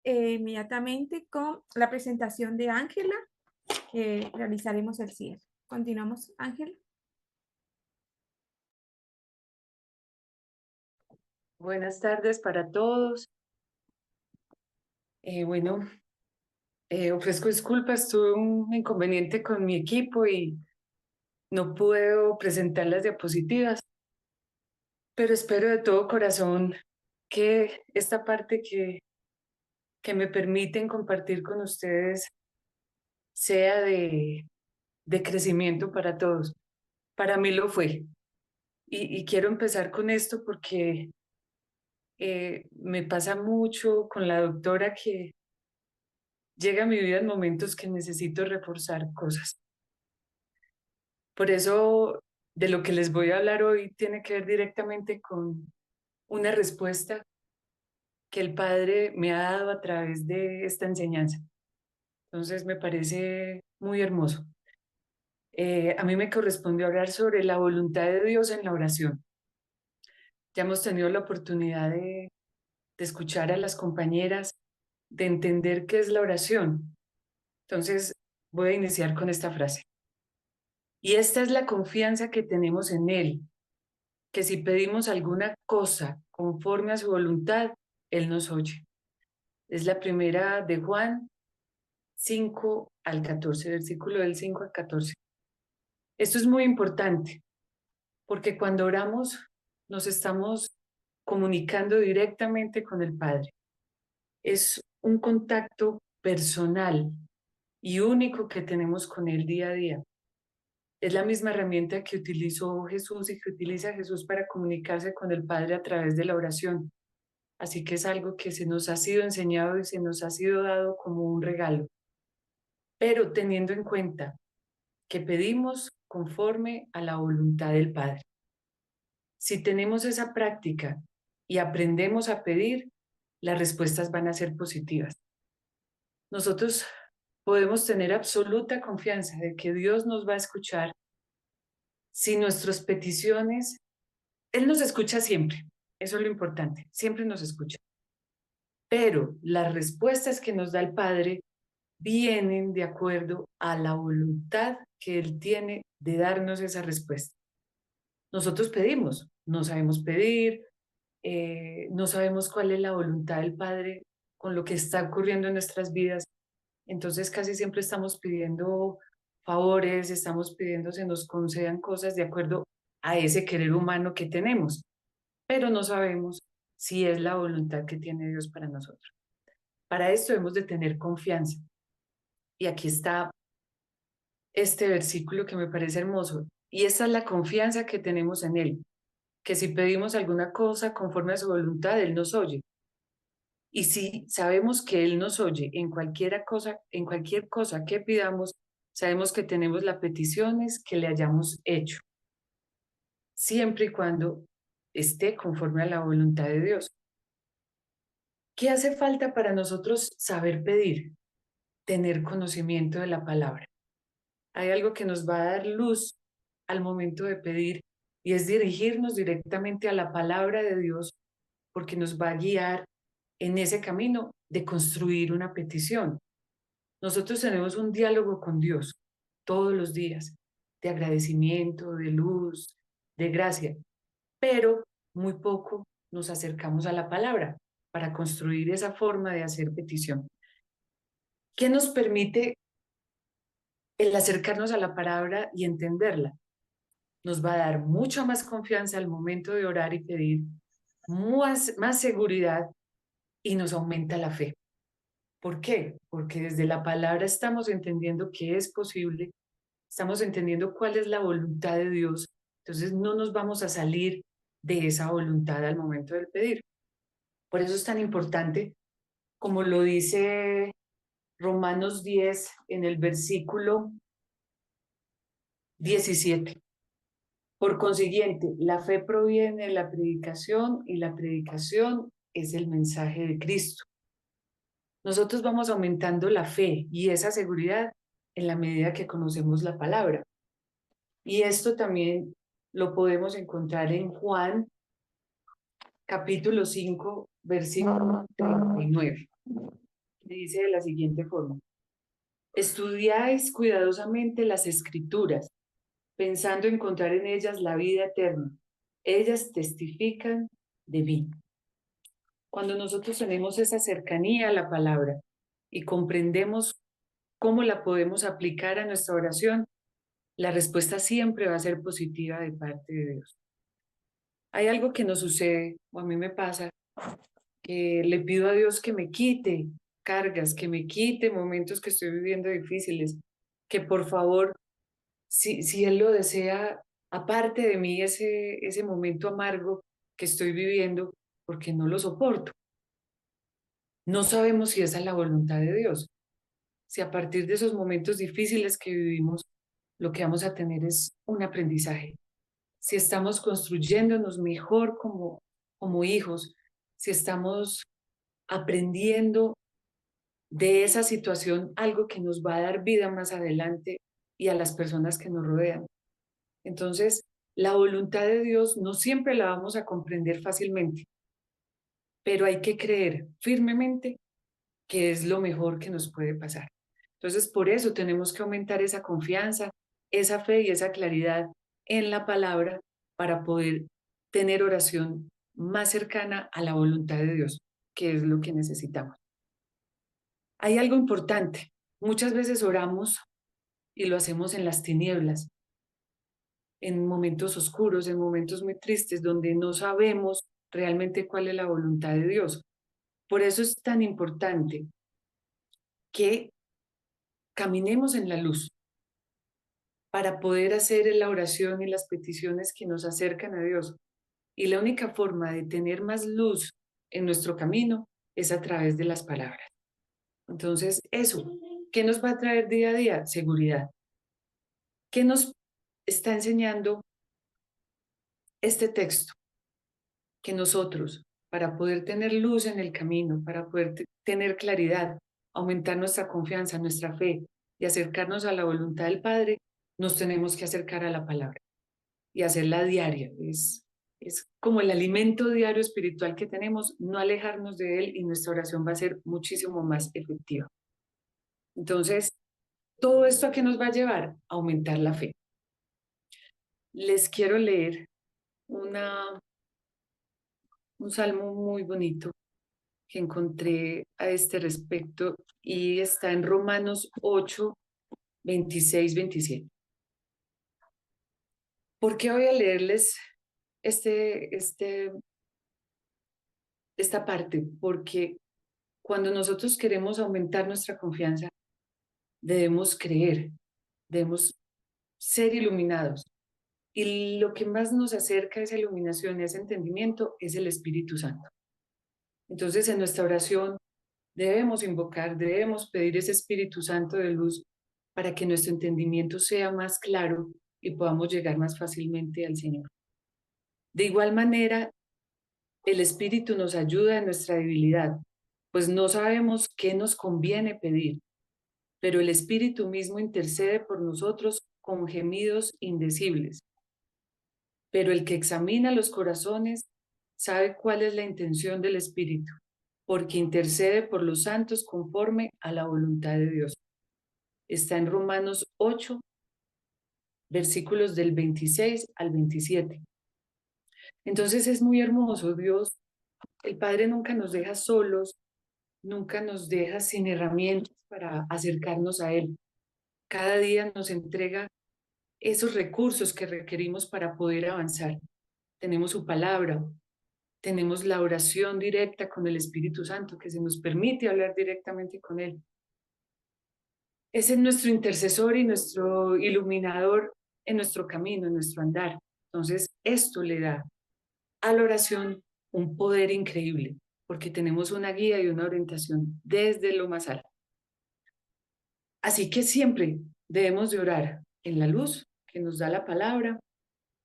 inmediatamente con la presentación de Ángela, que realizaremos el cierre. Continuamos, Ángela. Buenas tardes para todos. Bueno, ofrezco disculpas, tuve un inconveniente con mi equipo y no puedo presentar las diapositivas, pero espero de todo corazón que esta parte que me permiten compartir con ustedes sea de crecimiento para todos. Para mí lo fue. Y quiero empezar con esto porque me pasa mucho con la doctora que llega a mi vida en momentos que necesito reforzar cosas. Por eso, de lo que les voy a hablar hoy tiene que ver directamente con una respuesta que el Padre me ha dado a través de esta enseñanza. Entonces, me parece muy hermoso. A mí me correspondió hablar sobre la voluntad de Dios en la oración. Ya hemos tenido la oportunidad de escuchar a las compañeras, de entender qué es la oración. Entonces, voy a iniciar con esta frase. Y esta es la confianza que tenemos en Él, que si pedimos alguna cosa conforme a su voluntad, Él nos oye. Es la primera de Juan 5 al 14, versículo del 5 al 14. Esto es muy importante porque cuando oramos nos estamos comunicando directamente con el Padre. Es un contacto personal y único que tenemos con Él día a día. Es la misma herramienta que utilizó Jesús y que utiliza Jesús para comunicarse con el Padre a través de la oración. Así que es algo que se nos ha sido enseñado y se nos ha sido dado como un regalo. Pero teniendo en cuenta que pedimos conforme a la voluntad del Padre. Si tenemos esa práctica y aprendemos a pedir, las respuestas van a ser positivas. Nosotros podemos tener absoluta confianza de que Dios nos va a escuchar si nuestras peticiones, Él nos escucha siempre, eso es lo importante, siempre nos escucha. Pero las respuestas que nos da el Padre vienen de acuerdo a la voluntad que Él tiene de darnos esa respuesta. Nosotros pedimos, no sabemos pedir, no sabemos cuál es la voluntad del Padre con lo que está ocurriendo en nuestras vidas. Entonces casi siempre estamos pidiendo favores, estamos pidiendo se nos concedan cosas de acuerdo a ese querer humano que tenemos, pero no sabemos si es la voluntad que tiene Dios para nosotros. Para esto hemos de tener confianza. Y aquí está este versículo que me parece hermoso. Y esa es la confianza que tenemos en Él, que si pedimos alguna cosa conforme a su voluntad, Él nos oye. Y si sabemos que Él nos oye en cualquier cosa que pidamos, sabemos que tenemos las peticiones que le hayamos hecho, siempre y cuando esté conforme a la voluntad de Dios. ¿Qué hace falta para nosotros saber pedir? Tener conocimiento de la palabra. Hay algo que nos va a dar luz al momento de pedir y es dirigirnos directamente a la palabra de Dios porque nos va a guiar en ese camino de construir una petición. Nosotros tenemos un diálogo con Dios todos los días de agradecimiento, de luz, de gracia, pero muy poco nos acercamos a la palabra para construir esa forma de hacer petición. ¿Qué nos permite el acercarnos a la palabra y entenderla? Nos va a dar mucha más confianza al momento de orar y pedir, más seguridad y nos aumenta la fe. ¿Por qué? Porque desde la palabra estamos entendiendo que es posible, estamos entendiendo cuál es la voluntad de Dios, entonces no nos vamos a salir de esa voluntad al momento del pedir. Por eso es tan importante, como lo dice Romanos 10 en el versículo 17. Por consiguiente, la fe proviene de la predicación y la predicación es el mensaje de Cristo. Nosotros vamos aumentando la fe y esa seguridad en la medida que conocemos la palabra. Y esto también lo podemos encontrar en Juan capítulo 5, versículo 39. dice de la siguiente forma: estudiáis cuidadosamente las escrituras, pensando encontrar en ellas la vida eterna. Ellas testifican de mí. Cuando nosotros tenemos esa cercanía a la palabra y comprendemos cómo la podemos aplicar a nuestra oración, la respuesta siempre va a ser positiva de parte de Dios. Hay algo que nos sucede, o a mí me pasa, que le pido a Dios que me quite cargas, que me quite momentos que estoy viviendo difíciles, que por favor, si Él lo desea, aparte de mí ese momento amargo que estoy viviendo, porque no lo soporto. No sabemos si esa es la voluntad de Dios, si a partir de esos momentos difíciles que vivimos, lo que vamos a tener es un aprendizaje, si estamos construyéndonos mejor como hijos, si estamos aprendiendo de esa situación algo que nos va a dar vida más adelante y a las personas que nos rodean. Entonces, la voluntad de Dios no siempre la vamos a comprender fácilmente, pero hay que creer firmemente que es lo mejor que nos puede pasar. Entonces, por eso tenemos que aumentar esa confianza, esa fe y esa claridad en la palabra para poder tener oración más cercana a la voluntad de Dios, que es lo que necesitamos. Hay algo importante. Muchas veces oramos y lo hacemos en las tinieblas, en momentos oscuros, en momentos muy tristes, donde no sabemos realmente cuál es la voluntad de Dios. Por eso es tan importante que caminemos en la luz para poder hacer la oración y las peticiones que nos acercan a Dios. Y la única forma de tener más luz en nuestro camino es a través de las palabras. Entonces, eso, ¿qué nos va a traer día a día? Seguridad. ¿Qué nos está enseñando este texto? Que nosotros, para poder tener luz en el camino, para poder tener claridad, aumentar nuestra confianza, nuestra fe y acercarnos a la voluntad del Padre, nos tenemos que acercar a la palabra y hacerla diaria. Es como el alimento diario espiritual que tenemos, no alejarnos de él y nuestra oración va a ser muchísimo más efectiva. Entonces, ¿todo esto a qué nos va a llevar? A aumentar la fe. Les quiero leer un salmo muy bonito que encontré a este respecto y está en Romanos 8, 26, 27. ¿Por qué voy a leerles esta parte? Porque cuando nosotros queremos aumentar nuestra confianza, debemos creer, debemos ser iluminados. Y lo que más nos acerca a esa iluminación y a ese entendimiento es el Espíritu Santo. Entonces, en nuestra oración debemos invocar, debemos pedir ese Espíritu Santo de luz para que nuestro entendimiento sea más claro y podamos llegar más fácilmente al Señor. De igual manera, el Espíritu nos ayuda en nuestra debilidad, pues no sabemos qué nos conviene pedir, pero el Espíritu mismo intercede por nosotros con gemidos indecibles. Pero el que examina los corazones sabe cuál es la intención del Espíritu, porque intercede por los santos conforme a la voluntad de Dios. Está en Romanos 8, versículos del 26 al 27. Entonces es muy hermoso. Dios, el Padre nunca nos deja solos, nunca nos deja sin herramientas para acercarnos a Él. Cada día nos entrega esos recursos que requerimos para poder avanzar. Tenemos su palabra, tenemos la oración directa con el Espíritu Santo, que se nos permite hablar directamente con Él. Ese es nuestro intercesor y nuestro iluminador en nuestro camino, en nuestro andar. Entonces, esto le da a la oración un poder increíble, porque tenemos una guía y una orientación desde lo más alto. Así que siempre debemos de orar en la luz que nos da la palabra,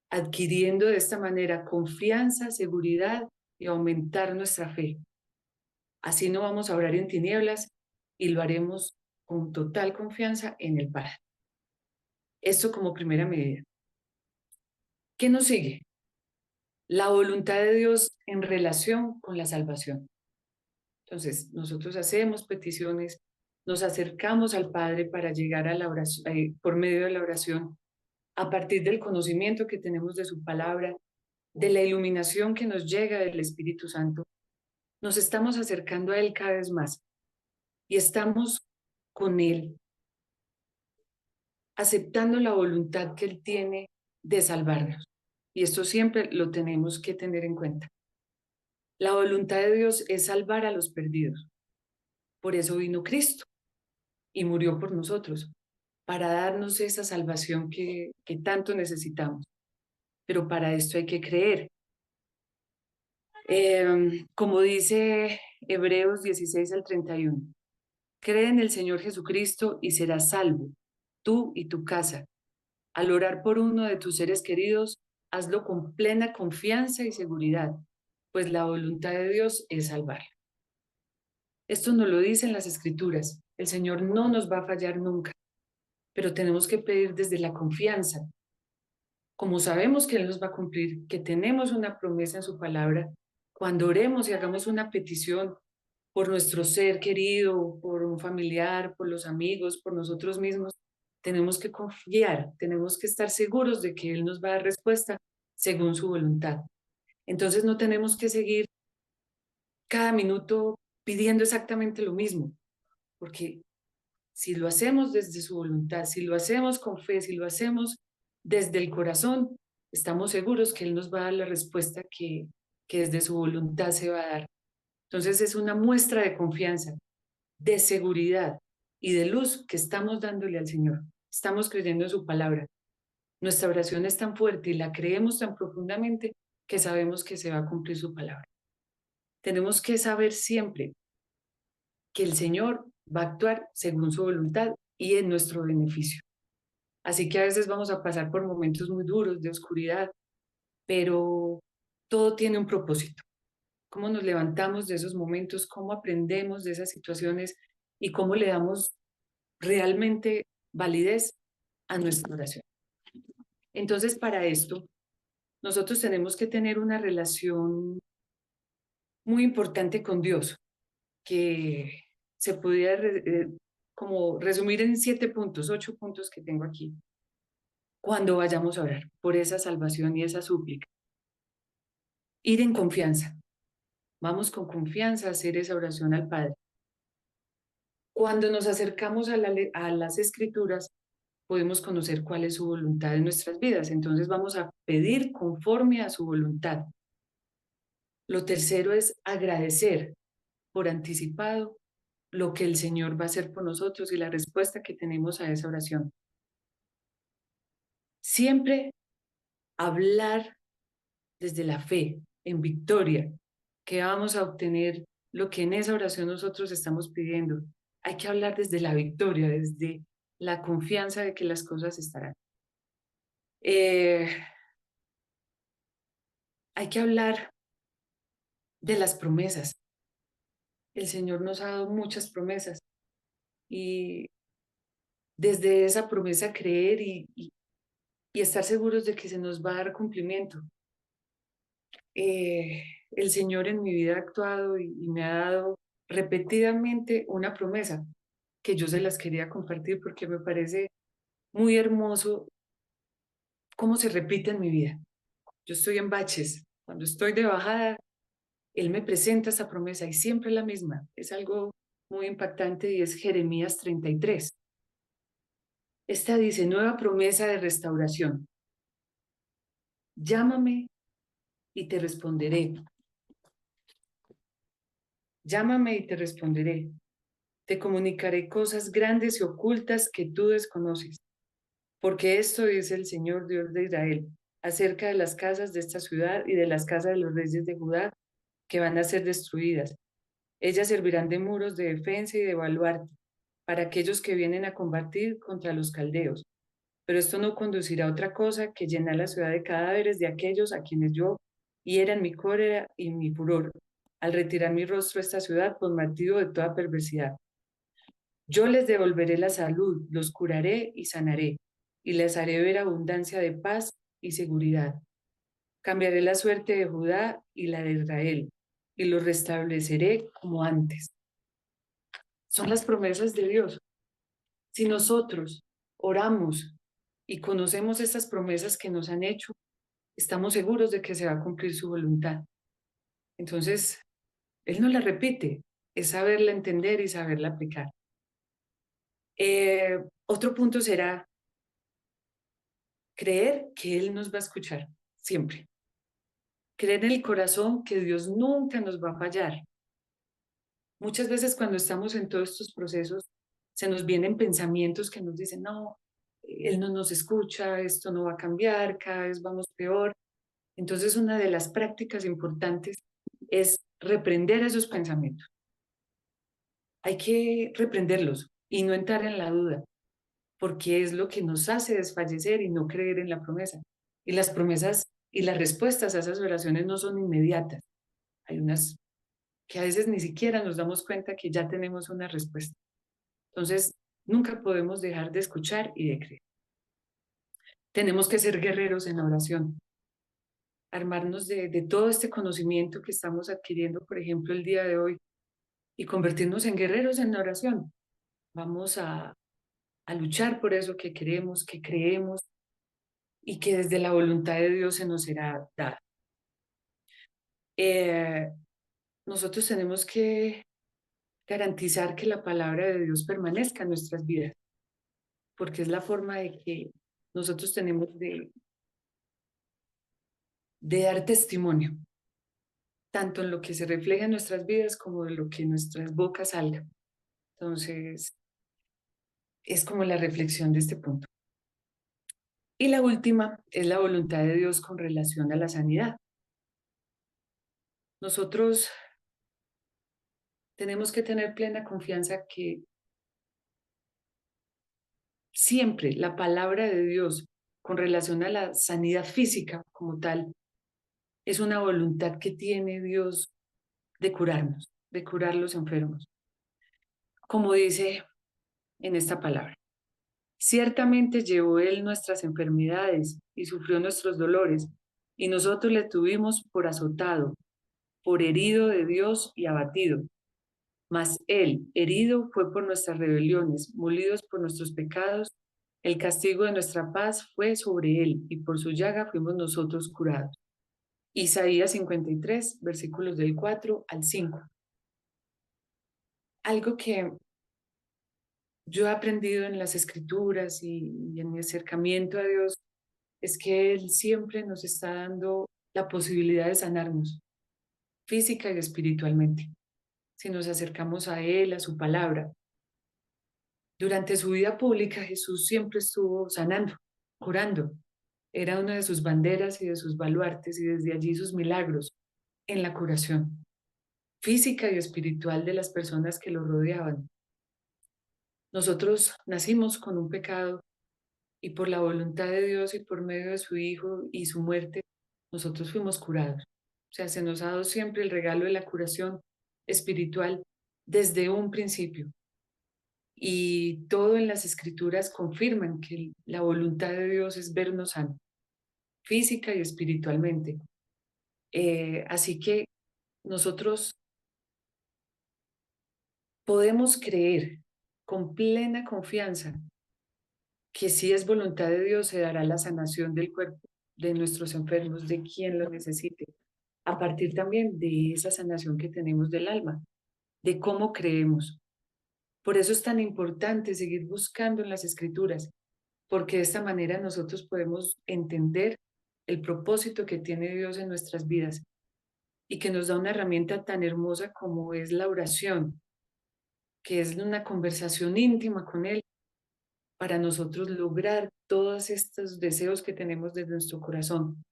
adquiriendo de esta manera confianza, seguridad y aumentar nuestra fe. Así no vamos a orar en tinieblas y lo haremos con total confianza en el Padre. Esto como primera medida. ¿Qué nos sigue? La voluntad de Dios en relación con la salvación. Entonces, nosotros hacemos peticiones, nos acercamos al Padre para llegar a la oración, por medio de la oración, a partir del conocimiento que tenemos de su palabra, de la iluminación que nos llega del Espíritu Santo. Nos estamos acercando a Él cada vez más y estamos con Él, aceptando la voluntad que Él tiene de salvarnos. Y esto siempre lo tenemos que tener en cuenta. La voluntad de Dios es salvar a los perdidos. Por eso vino Cristo y murió por nosotros, para darnos esa salvación que tanto necesitamos. Pero para esto hay que creer. Como dice Hebreos 16 al 31, cree en el Señor Jesucristo y serás salvo, tú y tu casa. Al orar por uno de tus seres queridos, hazlo con plena confianza y seguridad, pues la voluntad de Dios es salvar. Esto nos lo dicen las Escrituras. El Señor no nos va a fallar nunca, pero tenemos que pedir desde la confianza. Como sabemos que Él nos va a cumplir, que tenemos una promesa en su palabra, cuando oremos y hagamos una petición por nuestro ser querido, por un familiar, por los amigos, por nosotros mismos, tenemos que confiar, tenemos que estar seguros de que Él nos va a dar respuesta según su voluntad. Entonces no tenemos que seguir cada minuto pidiendo exactamente lo mismo, porque si lo hacemos desde su voluntad, si lo hacemos con fe, si lo hacemos desde el corazón, estamos seguros que Él nos va a dar la respuesta que desde su voluntad se va a dar. Entonces es una muestra de confianza, de seguridad y de luz que estamos dándole al Señor. Estamos creyendo en su palabra. Nuestra oración es tan fuerte y la creemos tan profundamente que sabemos que se va a cumplir su palabra. Tenemos que saber siempre que el Señor va a actuar según su voluntad y en nuestro beneficio. Así que a veces vamos a pasar por momentos muy duros de oscuridad, pero todo tiene un propósito. Cómo nos levantamos de esos momentos, cómo aprendemos de esas situaciones y cómo le damos realmente validez a nuestra oración. Entonces, para esto, nosotros tenemos que tener una relación muy importante con Dios, que se pudiera como resumir en 7 puntos, 8 puntos que tengo aquí, cuando vayamos a orar por esa salvación y esa súplica. Ir en confianza. Vamos con confianza a hacer esa oración al Padre. Cuando nos acercamos a las Escrituras, podemos conocer cuál es su voluntad en nuestras vidas. Entonces vamos a pedir conforme a su voluntad. Lo tercero es agradecer por anticipado lo que el Señor va a hacer por nosotros y la respuesta que tenemos a esa oración. Siempre hablar desde la fe, en victoria, que vamos a obtener lo que en esa oración nosotros estamos pidiendo. Hay que hablar desde la victoria, desde la confianza de que las cosas estarán. Hay que hablar de las promesas. El Señor nos ha dado muchas promesas y desde esa promesa creer y estar seguros de que se nos va a dar cumplimiento. El Señor en mi vida ha actuado y me ha dado repetidamente una promesa que yo se las quería compartir porque me parece muy hermoso cómo se repite en mi vida. Yo estoy en baches, cuando estoy de bajada, Él me presenta esa promesa y siempre la misma. Es algo muy impactante y es Jeremías 33. Esta dice, nueva promesa de restauración. Llámame y te responderé. Llámame y te responderé. Te comunicaré cosas grandes y ocultas que tú desconoces. Porque esto dice el Señor Dios de Israel acerca de las casas de esta ciudad y de las casas de los reyes de Judá que van a ser destruidas. Ellas servirán de muros de defensa y de baluarte para aquellos que vienen a combatir contra los caldeos. Pero esto no conducirá a otra cosa que llenar la ciudad de cadáveres de aquellos a quienes yo hiera en mi cólera y mi furor, al retirar mi rostro a esta ciudad por motivo de toda perversidad. Yo les devolveré la salud, los curaré y sanaré, y les haré ver abundancia de paz y seguridad. Cambiaré la suerte de Judá y la de Israel. y lo restableceré como antes. Son las promesas de Dios. Si nosotros oramos y conocemos estas promesas que nos han hecho, estamos seguros de que se va a cumplir su voluntad. Entonces, Él no la repite, es saberla entender y saberla aplicar. Otro punto será creer que Él nos va a escuchar siempre. Creer en el corazón que Dios nunca nos va a fallar. Muchas veces cuando estamos en todos estos procesos, se nos vienen pensamientos que nos dicen, no, Él no nos escucha, esto no va a cambiar, cada vez vamos peor. Entonces, una de las prácticas importantes es reprender esos pensamientos. Hay que reprenderlos y no entrar en la duda, porque es lo que nos hace desfallecer y no creer en la promesa. Y las promesas y las respuestas a esas oraciones no son inmediatas. Hay unas que a veces ni siquiera nos damos cuenta que ya tenemos una respuesta. Entonces, nunca podemos dejar de escuchar y de creer. Tenemos que ser guerreros en la oración, armarnos de todo este conocimiento que estamos adquiriendo, por ejemplo, el día de hoy, y convertirnos en guerreros en la oración. Vamos a luchar por eso que queremos, que creemos y que desde la voluntad de Dios se nos será dada. Nosotros tenemos que garantizar que la palabra de Dios permanezca en nuestras vidas, porque es la forma de que nosotros tenemos de dar testimonio, tanto en lo que se refleja en nuestras vidas como en lo que en nuestras bocas salga. Entonces, es como la reflexión de este punto. Y la última es la voluntad de Dios con relación a la sanidad. Nosotros tenemos que tener plena confianza que siempre la palabra de Dios con relación a la sanidad física como tal es una voluntad que tiene Dios de curarnos, de curar los enfermos. Como dice en esta palabra, ciertamente llevó Él nuestras enfermedades y sufrió nuestros dolores, y nosotros le tuvimos por azotado, por herido de Dios y abatido. Mas Él, herido, fue por nuestras rebeliones, molidos por nuestros pecados. El castigo de nuestra paz fue sobre Él, y por su llaga fuimos nosotros curados. Isaías 53, versículos del 4 al 5. Algo que yo he aprendido en las escrituras y en mi acercamiento a Dios es que Él siempre nos está dando la posibilidad de sanarnos física y espiritualmente, si nos acercamos a Él, a su palabra. Durante su vida pública, Jesús siempre estuvo sanando, curando. Era una de sus banderas y de sus baluartes, y desde allí sus milagros en la curación física y espiritual de las personas que lo rodeaban. Nosotros nacimos con un pecado y por la voluntad de Dios y por medio de su Hijo y su muerte, nosotros fuimos curados. O sea, se nos ha dado siempre el regalo de la curación espiritual desde un principio. Y todo en las escrituras confirman que la voluntad de Dios es vernos sanos, física y espiritualmente. Así que nosotros podemos creer con plena confianza que si es voluntad de Dios se dará la sanación del cuerpo de nuestros enfermos, de quien lo necesite, a partir también de esa sanación que tenemos del alma, de cómo creemos. Por eso es tan importante seguir buscando en las escrituras, porque de esta manera nosotros podemos entender el propósito que tiene Dios en nuestras vidas y que nos da una herramienta tan hermosa como es la oración, que es una conversación íntima con Él para nosotros lograr todos estos deseos que tenemos desde nuestro corazón.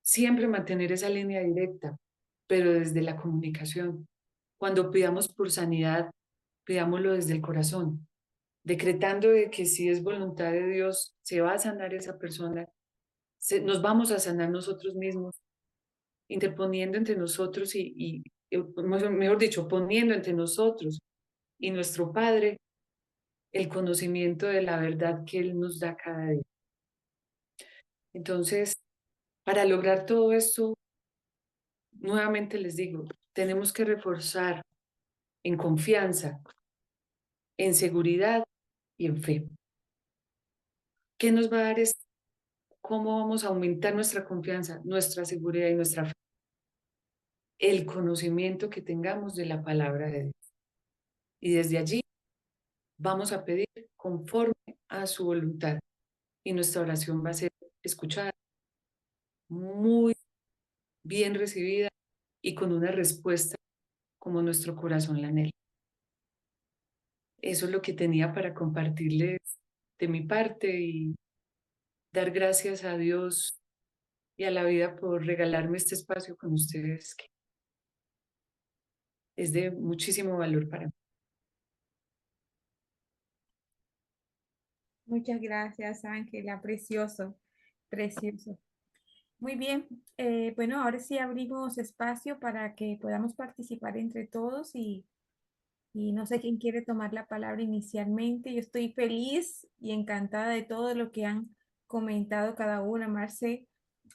Siempre mantener esa línea directa, pero desde la comunicación. Cuando pidamos por sanidad, pidámoslo desde el corazón, decretando de que si es voluntad de Dios, se va a sanar esa persona, nos vamos a sanar nosotros mismos, interponiendo entre nosotros mejor dicho, poniendo entre nosotros y nuestro Padre el conocimiento de la verdad que Él nos da cada día. Entonces, para lograr todo esto, nuevamente les digo, tenemos que reforzar en confianza, en seguridad y en fe. ¿Qué nos va a dar esto? ¿Cómo vamos a aumentar nuestra confianza, nuestra seguridad y nuestra fe? El conocimiento que tengamos de la palabra de Dios. Y desde allí vamos a pedir conforme a su voluntad. Y nuestra oración va a ser escuchada, muy bien recibida y con una respuesta como nuestro corazón la anhela. Eso es lo que tenía para compartirles de mi parte y dar gracias a Dios y a la vida por regalarme este espacio con ustedes, que es de muchísimo valor para mí. Muchas gracias, Ángela. Precioso, precioso. Muy bien. Bueno, ahora sí abrimos espacio para que podamos participar entre todos y no sé quién quiere tomar la palabra inicialmente. Yo estoy feliz y encantada de todo lo que han comentado cada una, Marce,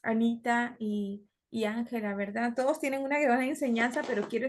Anita y Ángela, ¿verdad? Todos tienen una gran enseñanza, pero quiero